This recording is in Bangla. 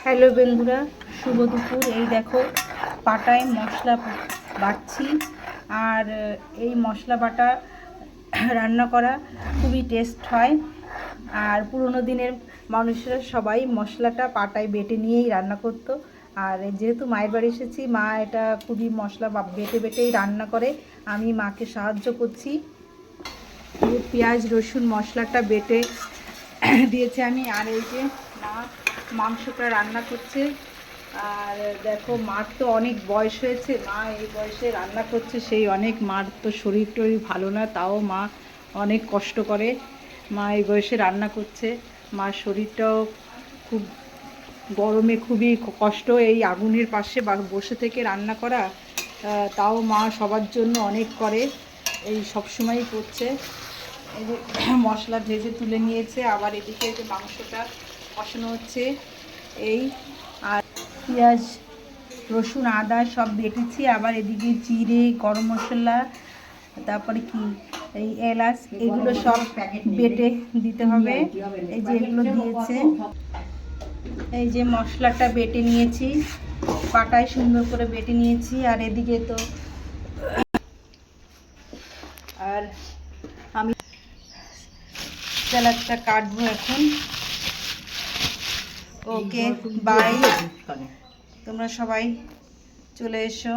হ্যালো বন্ধুরা, শুভ দুপুর। এই দেখো পাটায় মশলা বাটছি। আর এই মশলা বাটা রান্না করা খুবই টেস্ট হয়। আর পুরোনো দিনের মানুষরা সবাই মশলাটা পাটায় বেটে নিয়েই রান্না করতো। আর যেহেতু মায়ের বাড়ি এসেছি, মা এটা খুবই মশলা বেটে বেটেই রান্না করে। আমি মাকে সাহায্য করছি। পেঁয়াজ রসুন মশলাটা বেটে দিয়েছে আমি। আর এই যে মা মাংসটা রান্না করছে। আর দেখো, মার তো অনেক বয়স হয়েছে, মা এই বয়সে রান্না করছে। সেই অনেক, মার তো শরীর টরীর ভালো না, তাও মা অনেক কষ্ট করে মা এই বয়সে রান্না করছে। মার শরীরটাও খুব গরমে খুবই কষ্ট, এই আগুনের পাশে বসে থেকে রান্না করা। তাও মা সবার জন্য অনেক করে, এই সবসময়ই করছে। এই যে মশলা ভেজে তুলে নিয়েছে, আবার এদিকে যে মাংসটা কষানো হচ্ছে। এই আর পেঁয়াজ রসুন আদা সব বেটেছি, আবার এদিকে জিরে গরম মশলা, তারপরে কি এই এলাচ, এগুলো সব বেটে দিতে হবে। এই যে এগুলো দিয়েছে। এই যে মশলাটা বেটে নিয়েছি, পাটায় সুন্দর করে বেটে নিয়েছি। আর এদিকে তো আর আমি স্যালাডটা কাটবো এখন। ওকে, বাই। তোমরা সবাই চলে এসো।